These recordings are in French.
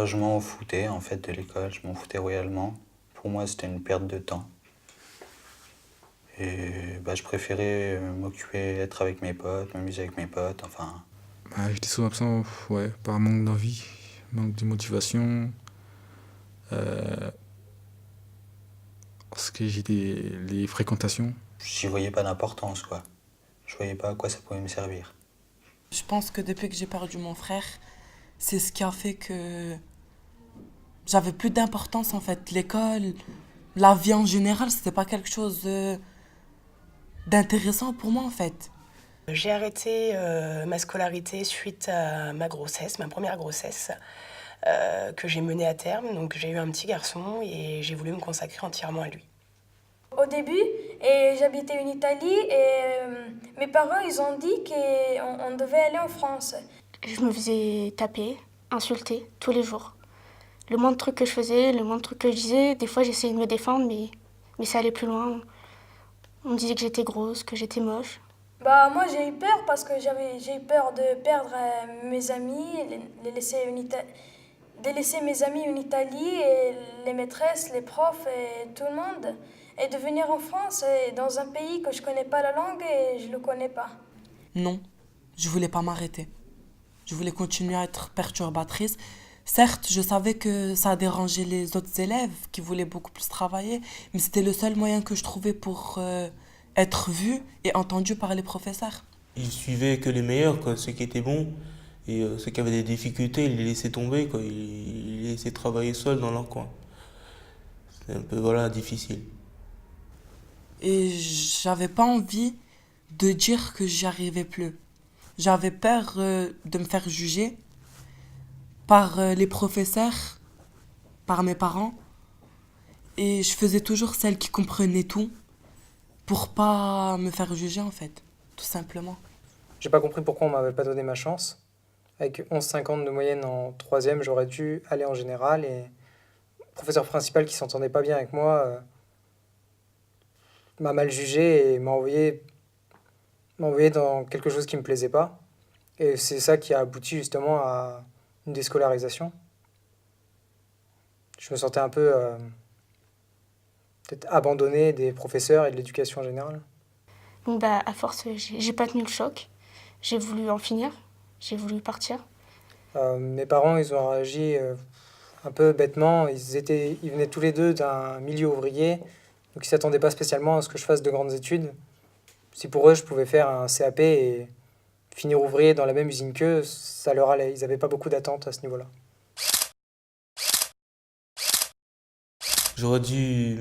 Je m'en foutais en fait de l'école, je m'en foutais royalement. Pour moi, c'était une perte de temps. Et je préférais m'occuper, être avec mes potes, m'amuser avec mes potes, enfin. J'étais souvent absent, ouais, par manque d'envie, manque de motivation, euh, parce que j'ai les fréquentations. J'y voyais pas d'importance, quoi. Je voyais pas à quoi ça pouvait me servir. Je pense que depuis que j'ai perdu mon frère, c'est ce qui a fait que j'avais plus d'importance en fait. L'école, la vie en général, c'était pas quelque chose d'intéressant pour moi en fait. J'ai arrêté ma scolarité suite à ma grossesse, ma première grossesse, que j'ai menée à terme. Donc j'ai eu un petit garçon et j'ai voulu me consacrer entièrement à lui. Au début, j'habitais en Italie et mes parents ils ont dit qu'on devait aller en France. Je me faisais taper, insulter tous les jours. Le moindre truc que je faisais, le moindre truc que je disais, des fois j'essayais de me défendre, mais ça allait plus loin. On me disait que j'étais grosse, que j'étais moche. Bah moi j'ai eu peur parce que j'ai eu peur de perdre mes amis, de laisser mes amis en Italie et les maîtresses, les profs et tout le monde et de venir en France et dans un pays que je connais pas la langue et je le connais pas. Non, je voulais pas m'arrêter. Je voulais continuer à être perturbatrice. Certes, je savais que ça dérangeait les autres élèves qui voulaient beaucoup plus travailler, mais c'était le seul moyen que je trouvais pour être vue et entendue par les professeurs. Il suivait que les meilleurs, quoi, ceux qui étaient bons. Et ceux qui avaient des difficultés, il les laissait tomber, quoi. Il les laissait travailler seuls dans leur coin. C'est un peu, voilà, difficile. Et j'avais pas envie de dire que j'y arrivais plus. J'avais peur de me faire juger par les professeurs, par mes parents. Et je faisais toujours celle qui comprenait tout pour pas me faire juger en fait, tout simplement. J'ai pas compris pourquoi on m'avait pas donné ma chance. Avec 11,50 de moyenne en troisième, j'aurais dû aller en général et le professeur principal qui s'entendait pas bien avec moi m'a mal jugé et m'a envoyé dans quelque chose qui me plaisait pas. Et c'est ça qui a abouti justement à une déscolarisation. Je me sentais un peu peut-être abandonné des professeurs et de l'éducation en général. Donc à force, j'ai pas tenu le choc. J'ai voulu en finir, j'ai voulu partir. Mes parents, ils ont réagi un peu bêtement. Ils venaient tous les deux d'un milieu ouvrier, donc ils s'attendaient pas spécialement à ce que je fasse de grandes études. Si pour eux, je pouvais faire un CAP et finir ouvrier dans la même usine qu'eux, ça leur allait. Ils n'avaient pas beaucoup d'attentes à ce niveau-là. J'aurais dû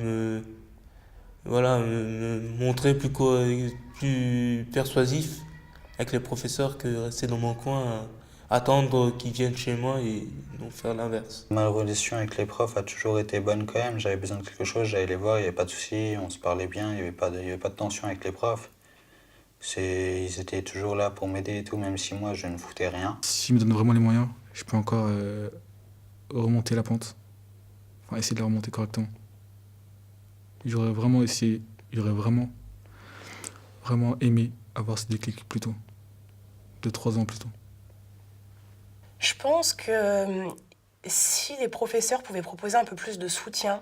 voilà, me montrer plus persuasif avec les professeurs que rester dans mon coin, attendre qu'ils viennent chez moi et donc faire l'inverse. Ma relation avec les profs a toujours été bonne quand même. J'avais besoin de quelque chose, j'allais les voir, il n'y avait pas de souci, on se parlait bien, il n'y avait pas de tension avec les profs. Ils étaient toujours là pour m'aider et tout, même si moi je ne foutais rien. S'ils me donnent vraiment les moyens, je peux encore remonter la pente. Enfin, essayer de la remonter correctement. J'aurais vraiment essayé, j'aurais vraiment aimé avoir ce déclic plus tôt. 2, 3 ans plus tôt. Je pense que si les professeurs pouvaient proposer un peu plus de soutien,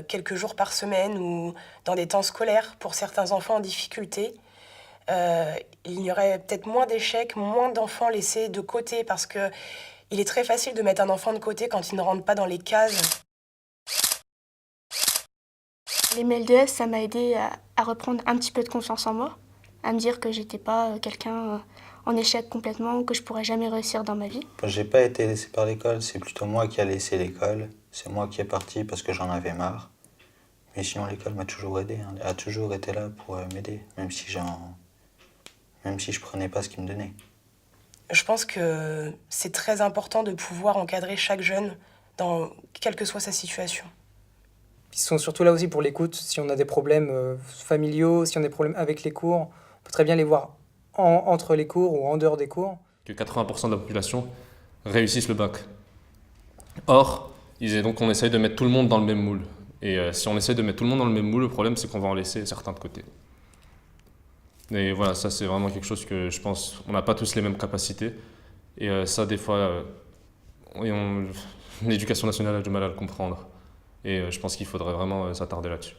quelques jours par semaine ou dans des temps scolaires pour certains enfants en difficulté, il y aurait peut-être moins d'échecs, moins d'enfants laissés de côté parce que il est très facile de mettre un enfant de côté quand il ne rentre pas dans les cases. Les MLDS, ça m'a aidé à reprendre un petit peu de confiance en moi, à me dire que j'étais pas quelqu'un en échec complètement, que je pourrais jamais réussir dans ma vie. J'ai pas été laissé par l'école, c'est plutôt moi qui a laissé l'école. C'est moi qui est parti parce que j'en avais marre. Mais sinon l'école m'a toujours aidé, hein. Elle a toujours été là pour m'aider, même si je prenais pas ce qu'ils me donnaient. Je pense que c'est très important de pouvoir encadrer chaque jeune, quelle que soit sa situation. Ils sont surtout là aussi pour l'écoute. Si on a des problèmes familiaux, si on a des problèmes avec les cours, on peut très bien les voir entre les cours ou en dehors des cours. Que 80% de la population réussisse le bac. Or, donc on essaye de mettre tout le monde dans le même moule. Et si on essaye de mettre tout le monde dans le même moule, le problème c'est qu'on va en laisser certains de côté. Et voilà, ça c'est vraiment quelque chose que je pense, on n'a pas tous les mêmes capacités. Et ça des fois, l'éducation nationale a du mal à le comprendre. Et je pense qu'il faudrait vraiment s'attarder là-dessus.